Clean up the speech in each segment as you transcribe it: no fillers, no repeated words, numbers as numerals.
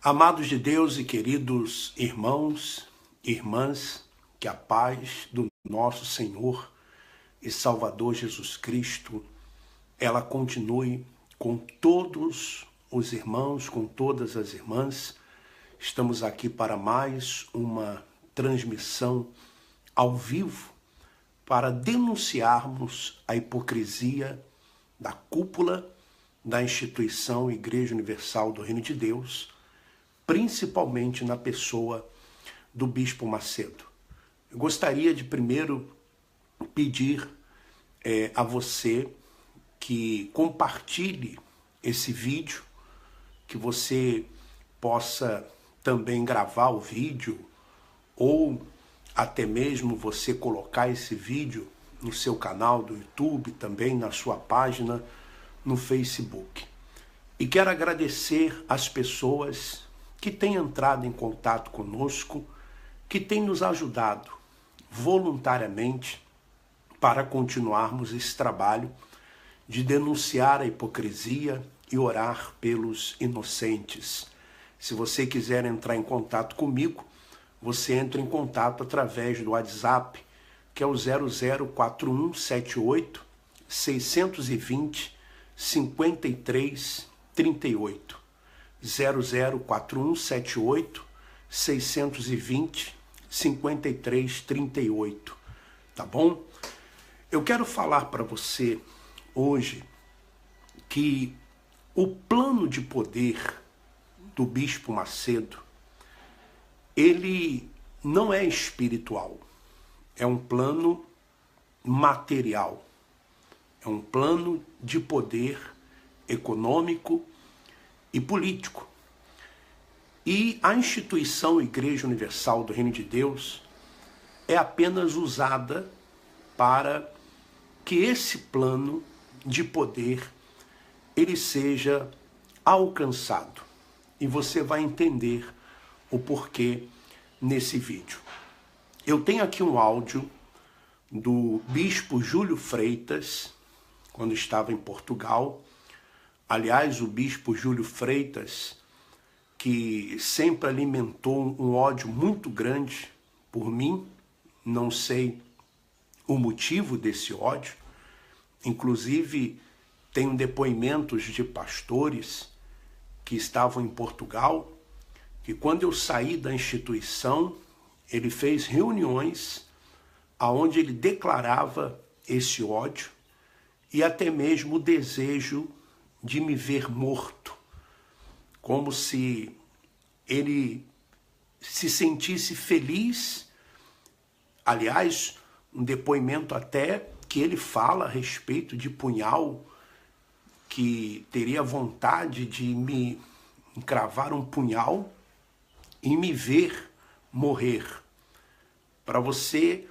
Amados de Deus e queridos irmãos e irmãs, que a paz do nosso Senhor e Salvador Jesus Cristo, ela continue com todos os irmãos, com todas as irmãs. Estamos aqui para mais uma transmissão ao vivo para denunciarmos a hipocrisia da cúpula da instituição Igreja Universal do Reino de Deus, principalmente na pessoa do Bispo Macedo. Eu gostaria de primeiro pedir a você que compartilhe esse vídeo, que você possa também gravar o vídeo ou até mesmo você colocar esse vídeo no seu canal do YouTube, também na sua página no Facebook. E quero agradecer às pessoas que têm entrado em contato conosco, que têm nos ajudado voluntariamente para continuarmos esse trabalho de denunciar a hipocrisia e orar pelos inocentes. Se você quiser entrar em contato comigo, você entra em contato através do WhatsApp, que é o 004178 620 5338. 004178 620 5338, tá bom? Eu quero falar para você hoje que o plano de poder do Bispo Macedo, ele não é espiritual, é um plano material, é um plano de poder econômico e político. E a instituição Igreja Universal do Reino de Deus é apenas usada para que esse plano de poder ele seja alcançado. E você vai entender o porquê nesse vídeo. Eu tenho aqui um áudio do Bispo Júlio Freitas, quando estava em Portugal. Aliás, o Bispo Júlio Freitas, que sempre alimentou um ódio muito grande por mim, não sei o motivo desse ódio. Inclusive, tenho depoimentos de pastores que estavam em Portugal, que quando eu saí da instituição, ele fez reuniões aonde ele declarava esse ódio e até mesmo o desejo de me ver morto, como se ele se sentisse feliz. Aliás, um depoimento até que ele fala a respeito de punhal, que teria vontade de me encravar um punhal e me ver morrer. Para você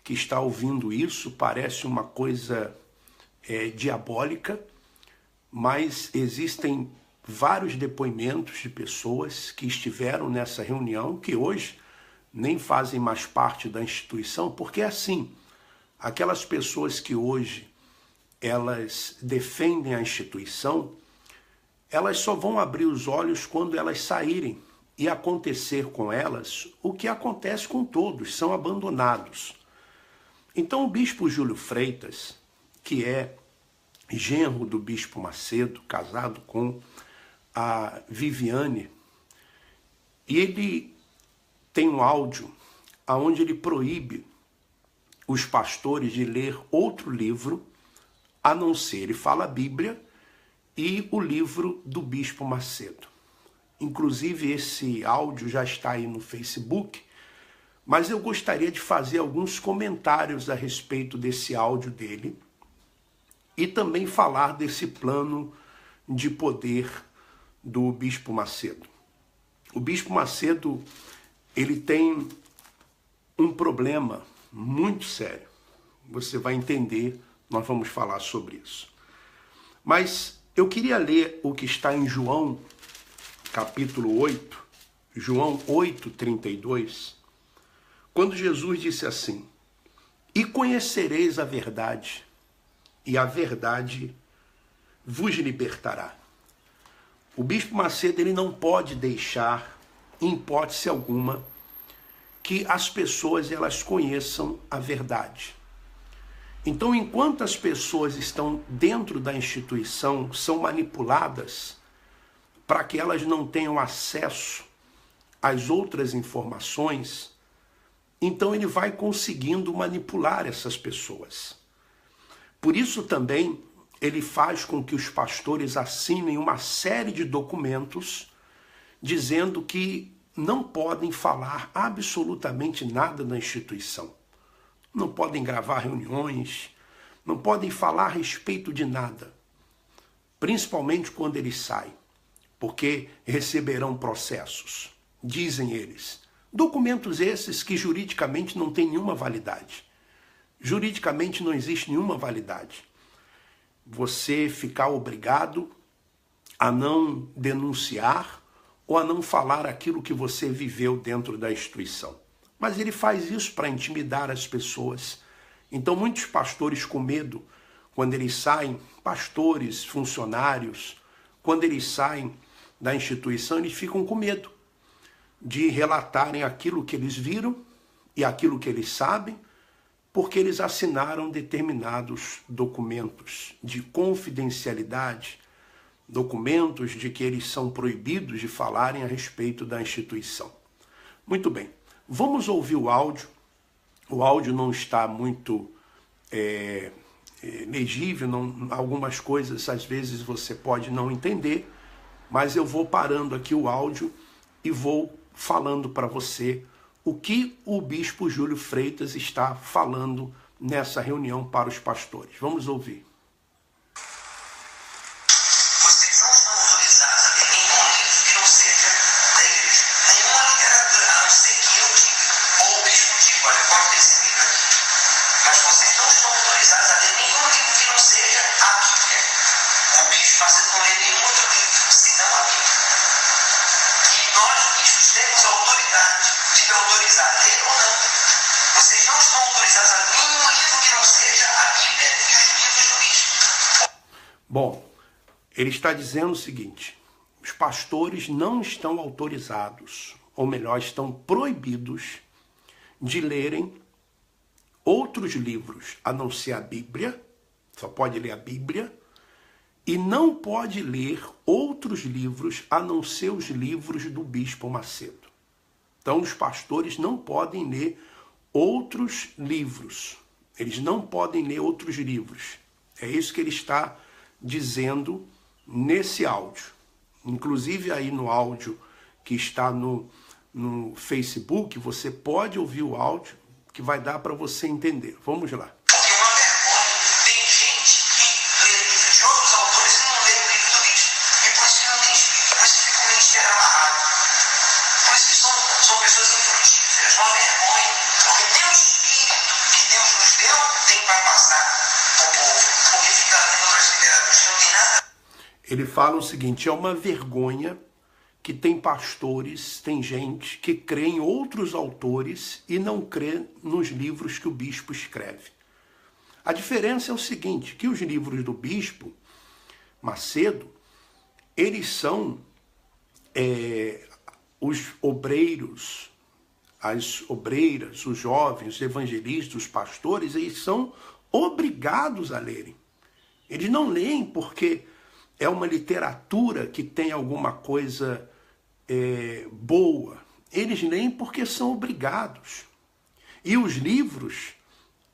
que está ouvindo isso, parece uma coisa diabólica, mas existem vários depoimentos de pessoas que estiveram nessa reunião, que hoje nem fazem mais parte da instituição, porque é assim, aquelas pessoas que hoje elas defendem a instituição, elas só vão abrir os olhos quando elas saírem e acontecer com elas o que acontece com todos, são abandonados. Então o Bispo Júlio Freitas, que é genro do Bispo Macedo, casado com a Viviane, e ele tem um áudio onde ele proíbe os pastores de ler outro livro, a não ser, ele fala a Bíblia e o livro do Bispo Macedo. Inclusive esse áudio já está aí no Facebook, mas eu gostaria de fazer alguns comentários a respeito desse áudio dele, e também falar desse plano de poder do Bispo Macedo. O Bispo Macedo, ele tem um problema muito sério. Você vai entender, nós vamos falar sobre isso. Mas eu queria ler o que está em João, capítulo 8, João 8:32, quando Jesus disse assim: "E conhecereis a verdade, e a verdade vos libertará." O Bispo Macedo ele não pode deixar, em hipótese alguma, que as pessoas elas conheçam a verdade. Então, enquanto as pessoas estão dentro da instituição, são manipuladas para que elas não tenham acesso às outras informações, então ele vai conseguindo manipular essas pessoas. Por isso também ele faz com que os pastores assinem uma série de documentos dizendo que não podem falar absolutamente nada da instituição. Não podem gravar reuniões, não podem falar a respeito de nada. Principalmente quando eles saem, porque receberão processos, dizem eles. Documentos esses que juridicamente não têm nenhuma validade. Juridicamente não existe nenhuma validade. Você ficar obrigado a não denunciar ou a não falar aquilo que você viveu dentro da instituição. Mas ele faz isso para intimidar as pessoas. Então muitos pastores com medo, quando eles saem, pastores, funcionários, quando eles saem da instituição, eles ficam com medo de relatarem aquilo que eles viram e aquilo que eles sabem, porque eles assinaram determinados documentos de confidencialidade, documentos de que eles são proibidos de falarem a respeito da instituição. Muito bem, vamos ouvir o áudio. O áudio não está muito legível, algumas coisas às vezes você pode não entender, mas eu vou parando aqui o áudio e vou falando para você o que o bispo Júlio Freitas está falando nessa reunião para os pastores. Vamos ouvir. Vocês não estão autorizados a ler nenhum livro que não seja da igreja. Nenhuma literatura, a não ser que eu diga, ou o bispo diga, olha, pode ter esse livro aqui. Mas vocês não estão autorizados a ler nenhum livro que não seja a Bíblia. O bispo Macedo não lê nenhum outro livro, senão a Bíblia. E nós, bispos, temos a autoridade de me autorizar a ler ou não. Vocês não estão autorizados a ler nenhum livro que não seja a Bíblia e os livros do bispo. Bom, ele está dizendo o seguinte: os pastores não estão autorizados, ou melhor, estão proibidos de lerem outros livros, a não ser a Bíblia, só pode ler a Bíblia, e não pode ler outros livros, a não ser os livros do Bispo Macedo. Então, os pastores não podem ler outros livros, eles não podem ler outros livros. É isso que ele está dizendo nesse áudio. Inclusive aí no áudio que está no Facebook, você pode ouvir o áudio que vai dar para você entender. Vamos lá. Porque é uma vergonha. Tem gente que lê livro de outros autores e não lê o livro do bispo. E por isso que não tem espírito, por isso que fica o ministério amarrado. Por isso que são pessoas infrutíferas. Uma vergonha. Porque nem o espírito que Deus nos deu tem para passar para o povo. Porque fica lendo outras literaturas que não tem nada. Ele fala o seguinte: é uma vergonha que tem pastores, tem gente que crê em outros autores e não crê nos livros que o bispo escreve. A diferença é o seguinte, que os livros do bispo Macedo, eles são os obreiros, as obreiras, os jovens, os evangelistas, os pastores, eles são obrigados a lerem. Eles não leem porque é uma literatura que tem alguma coisa boa. Eles leem porque são obrigados. E os livros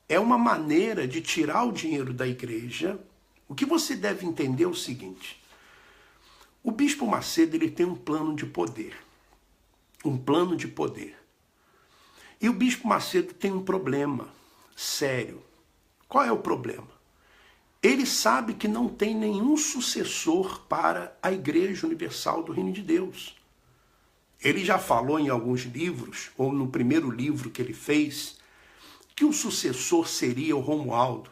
é uma maneira de tirar o dinheiro da igreja. O que você deve entender é o seguinte: o Bispo Macedo ele tem um plano de poder. Um plano de poder. E o Bispo Macedo tem um problema sério. Qual é o problema? Ele sabe que não tem nenhum sucessor para a Igreja Universal do Reino de Deus. Ele já falou em alguns livros, ou no primeiro livro que ele fez, que o sucessor seria o Romualdo.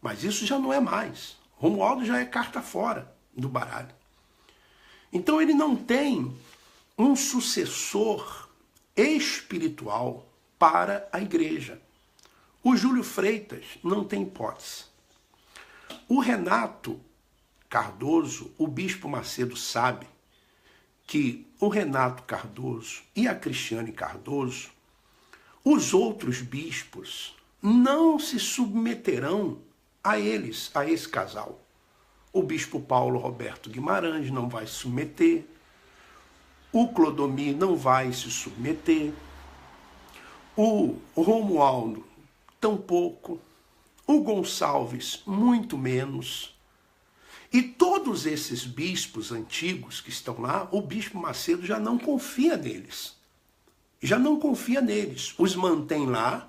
Mas isso já não é mais. Romualdo já é carta fora do baralho. Então ele não tem um sucessor espiritual para a igreja. O Júlio Freitas não tem hipótese. O Renato Cardoso, o Bispo Macedo sabe que o Renato Cardoso e a Cristiane Cardoso, os outros bispos, não se submeterão a eles, a esse casal. O bispo Paulo Roberto Guimarães não vai se submeter, o Clodomir não vai se submeter, o Romualdo tampouco, o Gonçalves muito menos. E todos esses bispos antigos que estão lá, o bispo Macedo já não confia neles. Já não confia neles. Os mantém lá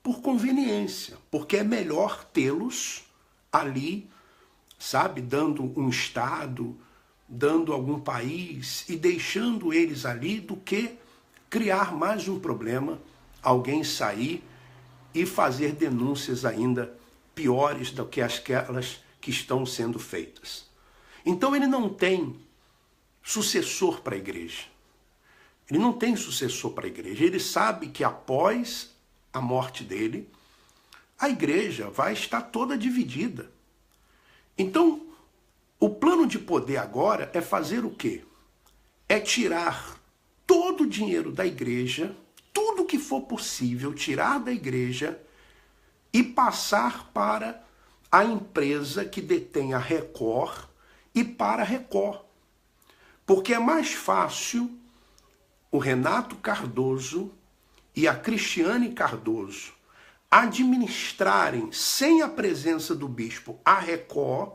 por conveniência, porque é melhor tê-los ali, sabe, dando um estado, dando algum país e deixando eles ali do que criar mais um problema, alguém sair e fazer denúncias ainda piores do que aquelas que estão sendo feitas. Então ele não tem sucessor para a igreja. Ele não tem sucessor para a igreja. Ele sabe que após a morte dele, a igreja vai estar toda dividida. Então, o plano de poder agora é fazer o quê? É tirar todo o dinheiro da igreja, tudo que for possível, tirar da igreja e passar para a empresa que detém a Record e para a Record. Porque é mais fácil o Renato Cardoso e a Cristiane Cardoso administrarem, sem a presença do bispo, a Record,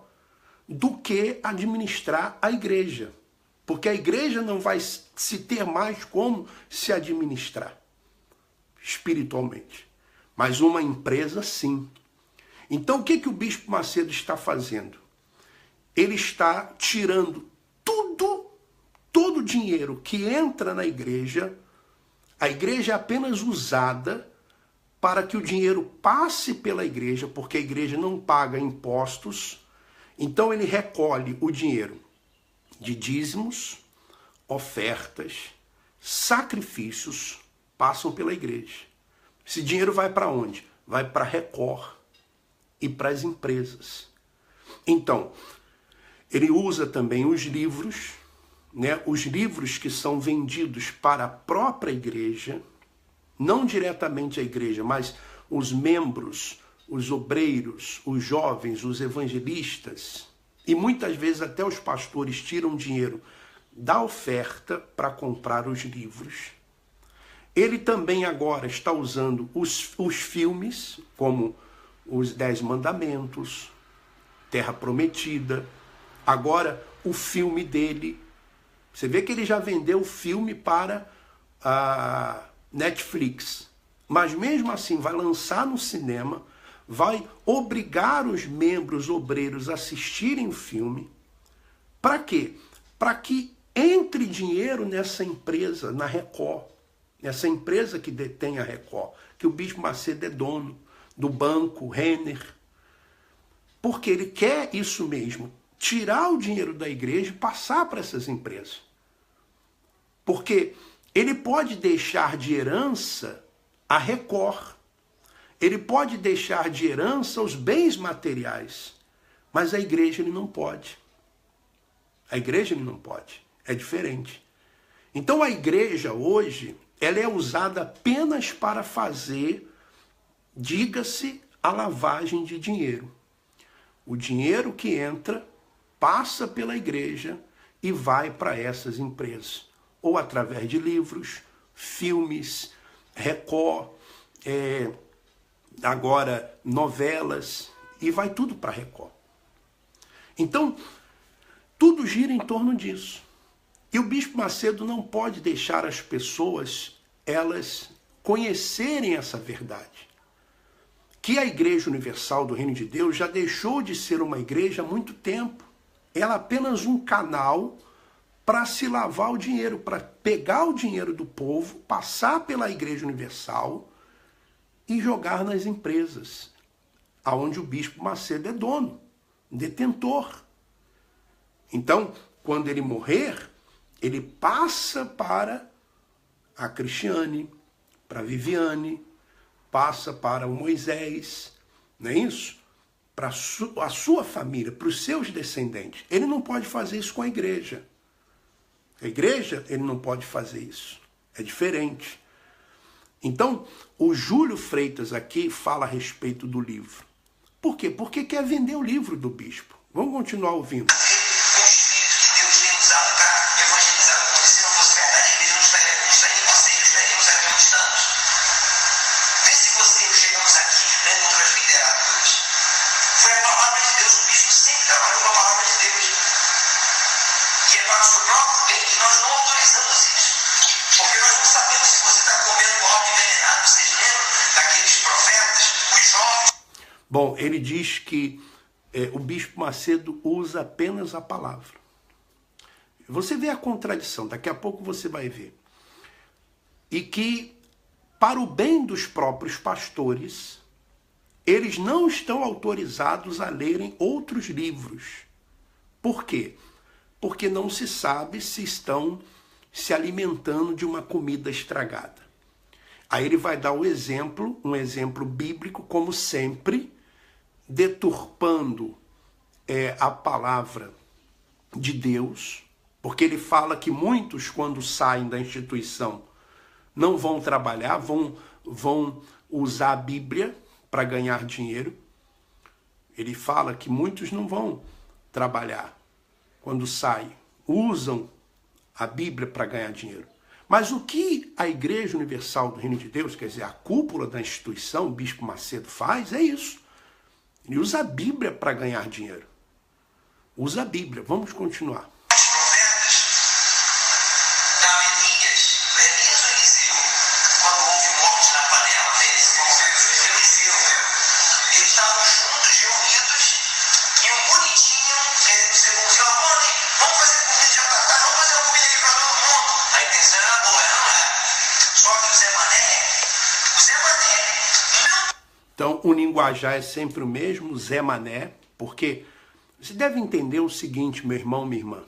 do que administrar a igreja. Porque a igreja não vai se ter mais como se administrar espiritualmente. Mas uma empresa, sim. Então, o que o Bispo Macedo está fazendo? Ele está tirando todo o dinheiro que entra na igreja. A igreja é apenas usada para que o dinheiro passe pela igreja, porque a igreja não paga impostos. Então, ele recolhe o dinheiro de dízimos, ofertas, sacrifícios, passam pela igreja. Esse dinheiro vai para onde? Vai para a Record e para as empresas. Então, ele usa também os livros, né? Os livros que são vendidos para a própria igreja, não diretamente a igreja, mas os membros, os obreiros, os jovens, os evangelistas, e muitas vezes até os pastores tiram dinheiro da oferta para comprar os livros. Ele também agora está usando os filmes, como os 10 Mandamentos, Terra Prometida. Agora, o filme dele, você vê que ele já vendeu o filme para a Netflix, mas mesmo assim vai lançar no cinema, vai obrigar os membros obreiros a assistirem o filme. Para quê? Para que entre dinheiro nessa empresa, na Record, nessa empresa que detém a Record, que o Bispo Macedo é dono, do banco Renner. Porque ele quer isso mesmo, tirar o dinheiro da igreja e passar para essas empresas. Porque ele pode deixar de herança a Record, ele pode deixar de herança os bens materiais, mas a igreja ele não pode. A igreja ele não pode, é diferente. Então a igreja hoje, ela é usada apenas para fazer, diga-se, a lavagem de dinheiro. O dinheiro que entra passa pela igreja e vai para essas empresas. Ou através de livros, filmes, Record, agora novelas, e vai tudo para Record. Então, tudo gira em torno disso. E o Bispo Macedo não pode deixar as pessoas, elas conhecerem essa verdade. Que a Igreja Universal do Reino de Deus já deixou de ser uma igreja há muito tempo. Ela é apenas um canal para se lavar o dinheiro, para pegar o dinheiro do povo, passar pela Igreja Universal e jogar nas empresas, aonde o Bispo Macedo é dono, detentor. Então, quando ele morrer, ele passa para a Cristiane, para a Viviane, passa para o Moisés, não é isso? para a sua família, para os seus descendentes. Ele não pode fazer isso com a igreja. A igreja, ele não pode fazer isso. É diferente. Então, o Júlio Freitas aqui fala a respeito do livro. Por quê? Porque quer vender o livro do bispo. Vamos continuar ouvindo. Bom, ele diz que o bispo Macedo usa apenas a palavra. Você vê a contradição, daqui a pouco você vai ver. E que, para o bem dos próprios pastores, eles não estão autorizados a lerem outros livros. Por quê? Porque não se sabe se estão se alimentando de uma comida estragada. Aí ele vai dar um exemplo bíblico, como sempre, deturpando a palavra de Deus, porque ele fala que muitos, quando saem da instituição, não vão trabalhar, vão usar a Bíblia para ganhar dinheiro. Ele fala que muitos não vão trabalhar quando saem, usam a Bíblia para ganhar dinheiro. Mas o que a Igreja Universal do Reino de Deus, quer dizer, a cúpula da instituição, o Bispo Macedo, faz, é isso. Ele usa a Bíblia para ganhar dinheiro. Usa a Bíblia. Vamos continuar. Então, o linguajar é sempre o mesmo, Zé Mané, porque você deve entender o seguinte, meu irmão, minha irmã.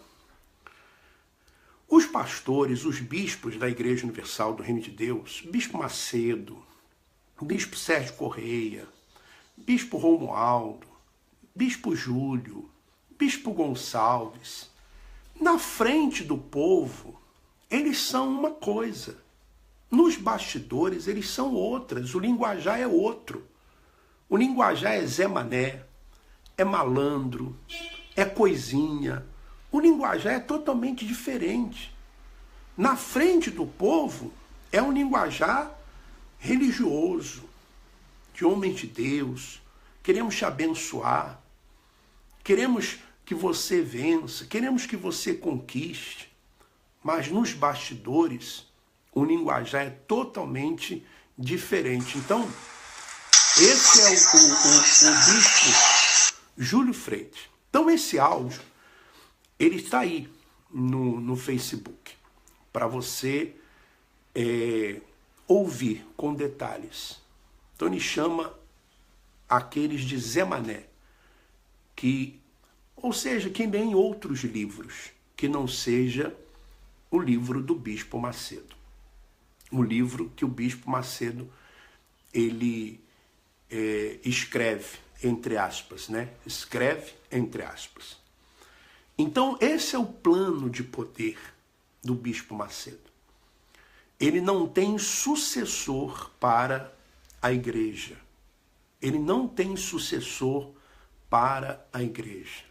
Os pastores, os bispos da Igreja Universal do Reino de Deus, Bispo Macedo, Bispo Sérgio Correia, Bispo Romualdo, Bispo Júlio, Bispo Gonçalves, na frente do povo, eles são uma coisa. Nos bastidores, eles são outras. O linguajar é outro. O linguajar é Zé Mané, é malandro, é coisinha. O linguajar é totalmente diferente. Na frente do povo é um linguajar religioso, de homem de Deus. Queremos te abençoar, queremos que você vença, queremos que você conquiste. Mas nos bastidores, o linguajar é totalmente diferente. Então, esse é o bispo Júlio Freitas. Então, esse áudio, ele está aí no Facebook, para você ouvir com detalhes. Então, ele chama aqueles de Zé Mané, ou seja, que leem outros livros, que não seja o livro do Bispo Macedo. O livro que o Bispo Macedo, ele escreve, entre aspas, né? Escreve, entre aspas. Então, esse é o plano de poder do Bispo Macedo. Ele não tem sucessor para a igreja. Ele não tem sucessor para a igreja.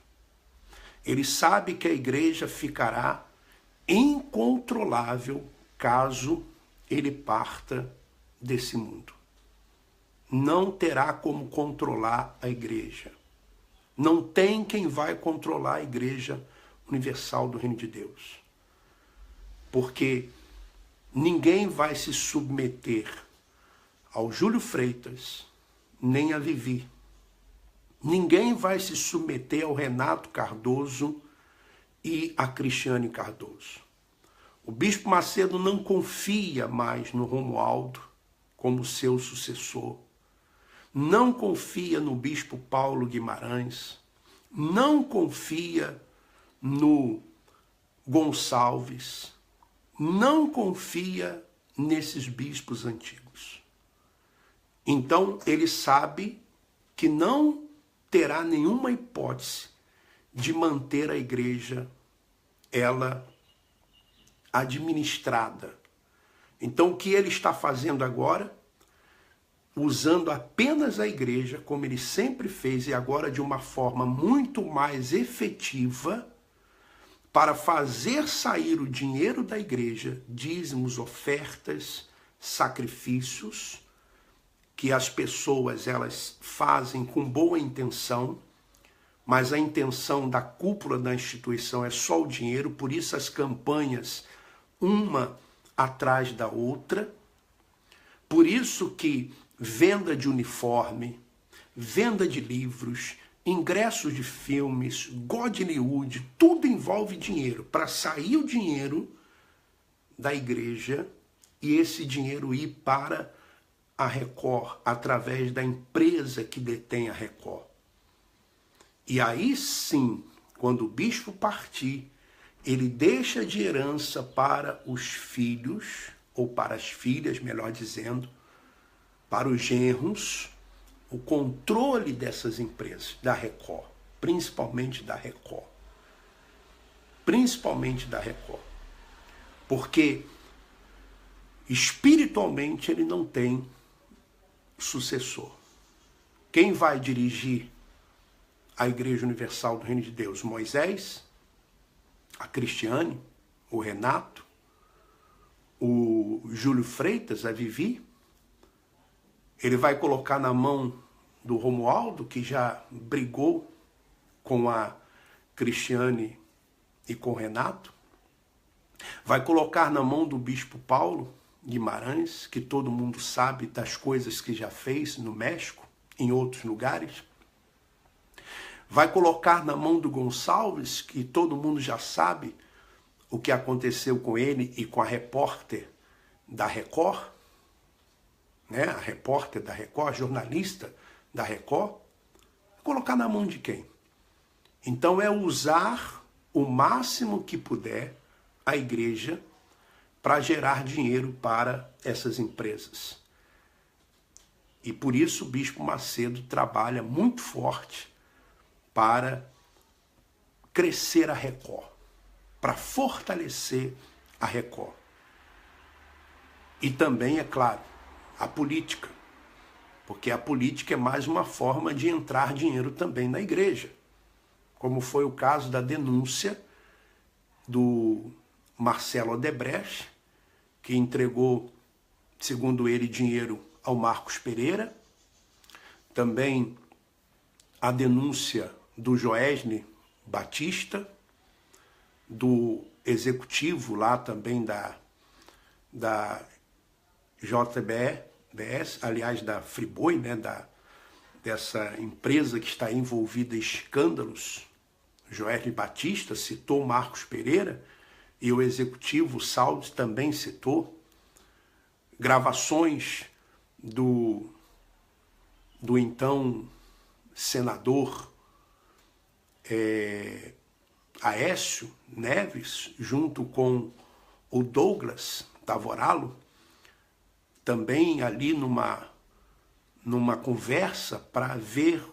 Ele sabe que a igreja ficará incontrolável caso ele parta desse mundo. Não terá como controlar a igreja. Não tem quem vai controlar a Igreja Universal do Reino de Deus. Porque ninguém vai se submeter ao Júlio Freitas, nem a Vivi. Ninguém vai se submeter ao Renato Cardoso e a Cristiane Cardoso. O Bispo Macedo não confia mais no Romualdo como seu sucessor. Não confia no Bispo Paulo Guimarães. Não confia no Gonçalves. Não confia nesses bispos antigos. Então, ele sabe que não terá nenhuma hipótese de manter a igreja ela administrada. Então o que ele está fazendo agora? Usando apenas a igreja, como ele sempre fez, e agora de uma forma muito mais efetiva, para fazer sair o dinheiro da igreja, dízimos, ofertas, sacrifícios, que as pessoas elas fazem com boa intenção, mas a intenção da cúpula da instituição é só o dinheiro, por isso as campanhas, uma atrás da outra, por isso que venda de uniforme, venda de livros, ingressos de filmes, Godlywood, tudo envolve dinheiro, para sair o dinheiro da igreja e esse dinheiro ir para a Record, através da empresa que detém a Record. E aí sim, quando o bispo partir, ele deixa de herança para os filhos, ou para as filhas, melhor dizendo, para os genros, o controle dessas empresas, da Record, principalmente da Record. Principalmente da Record. Porque espiritualmente ele não tem sucessor. Quem vai dirigir a Igreja Universal do Reino de Deus? Moisés, a Cristiane, o Renato, o Júlio Freitas, a Vivi. Ele vai colocar na mão do Romualdo, que já brigou com a Cristiane e com o Renato. Vai colocar na mão do bispo Paulo Guimarães, que todo mundo sabe das coisas que já fez no México, em outros lugares. Vai colocar na mão do Gonçalves, que todo mundo já sabe o que aconteceu com ele e com a repórter da Record, né? A repórter da Record, a jornalista da Record. Vai colocar na mão de quem? Então é usar o máximo que puder a igreja para gerar dinheiro para essas empresas. E por isso o Bispo Macedo trabalha muito forte para crescer a Record, para fortalecer a Record. E também, é claro, a política, porque a política é mais uma forma de entrar dinheiro também na igreja, como foi o caso da denúncia do Marcelo Odebrecht, que entregou, segundo ele, dinheiro ao Marcos Pereira. Também a denúncia do Joesne Batista, do executivo lá também da JBS, aliás, da Friboi, né, dessa empresa que está envolvida em escândalos. Joesne Batista citou Marcos Pereira, e o executivo Saldes também citou gravações do então senador Aécio Neves, junto com o Douglas Tavoralo, também ali numa conversa para ver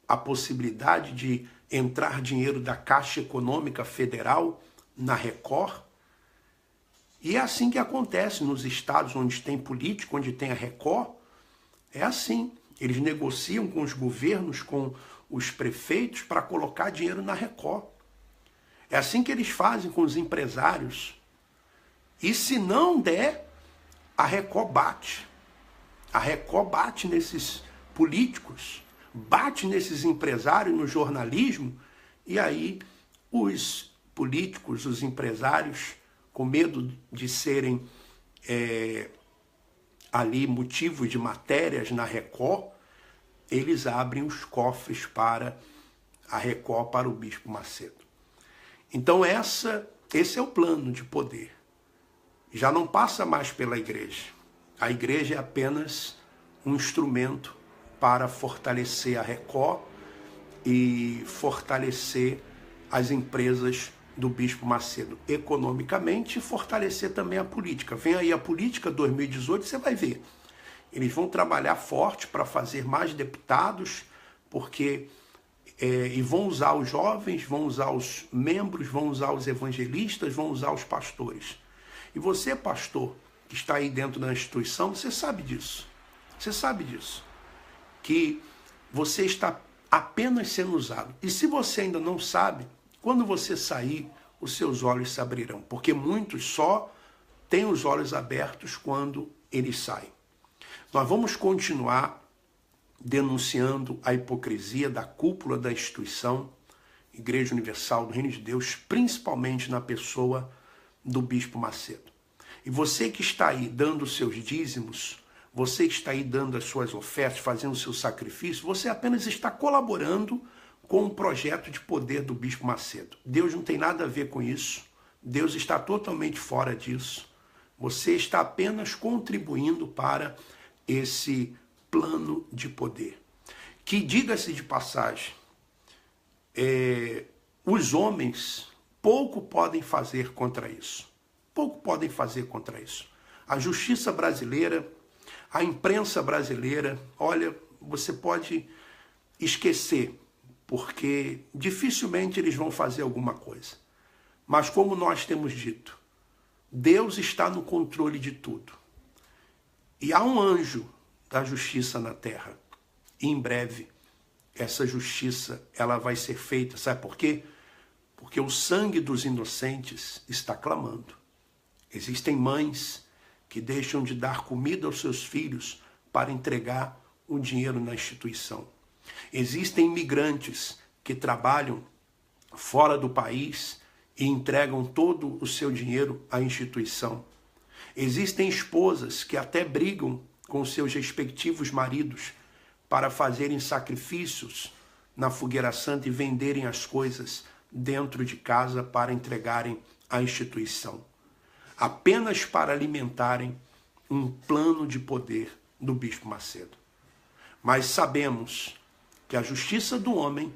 a possibilidade de entrar dinheiro da Caixa Econômica Federal na Record. E é assim que acontece nos estados onde tem político, onde tem a Record. É assim. Eles negociam com os governos, com os prefeitos, para colocar dinheiro na Record. É assim que eles fazem com os empresários. E se não der, a Record bate. A Record bate nesses políticos, bate nesses empresários no jornalismo, e aí os políticos, os empresários, com medo de serem ali motivo de matérias na Record, eles abrem os cofres para a Record, para o Bispo Macedo. Então esse é o plano de poder. Já não passa mais pela igreja. A igreja é apenas um instrumento para fortalecer a Record e fortalecer as empresas do Bispo Macedo economicamente e fortalecer também a política. Vem aí a política 2018, você vai ver. Eles vão trabalhar forte para fazer mais deputados, porque e vão usar os jovens, vão usar os membros, vão usar os evangelistas, vão usar os pastores. E você, pastor, que está aí dentro da instituição, você sabe disso. Você sabe disso. Que você está apenas sendo usado. E se você ainda não sabe, quando você sair, os seus olhos se abrirão. Porque muitos só têm os olhos abertos quando eles saem. Nós vamos continuar denunciando a hipocrisia da cúpula da instituição Igreja Universal do Reino de Deus, principalmente na pessoa do Bispo Macedo. E você que está aí dando os seus dízimos, você que está aí dando as suas ofertas, fazendo o seu sacrifício, você apenas está colaborando com o projeto de poder do Bispo Macedo. Deus não tem nada a ver com isso. Deus está totalmente fora disso. Você está apenas contribuindo para esse plano de poder. Que, diga-se de passagem, os homens pouco podem fazer contra isso. Pouco podem fazer contra isso. A justiça brasileira, a imprensa brasileira, olha, você pode esquecer, porque dificilmente eles vão fazer alguma coisa. Mas como nós temos dito, Deus está no controle de tudo. E há um anjo da justiça na terra. E em breve, essa justiça ela vai ser feita. Sabe por quê? Porque o sangue dos inocentes está clamando. Existem mães que deixam de dar comida aos seus filhos para entregar o dinheiro na instituição. Existem imigrantes que trabalham fora do país e entregam todo o seu dinheiro à instituição. Existem esposas que até brigam com seus respectivos maridos para fazerem sacrifícios na fogueira santa e venderem as coisas dentro de casa para entregarem à instituição, apenas para alimentarem um plano de poder do Bispo Macedo. Mas sabemos que a justiça do homem,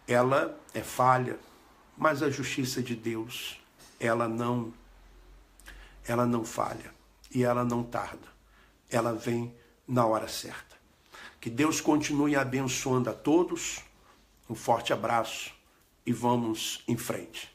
ela é falha, mas a justiça de Deus, ela não falha e ela não tarda. Ela vem na hora certa. Que Deus continue abençoando a todos. Um forte abraço e vamos em frente.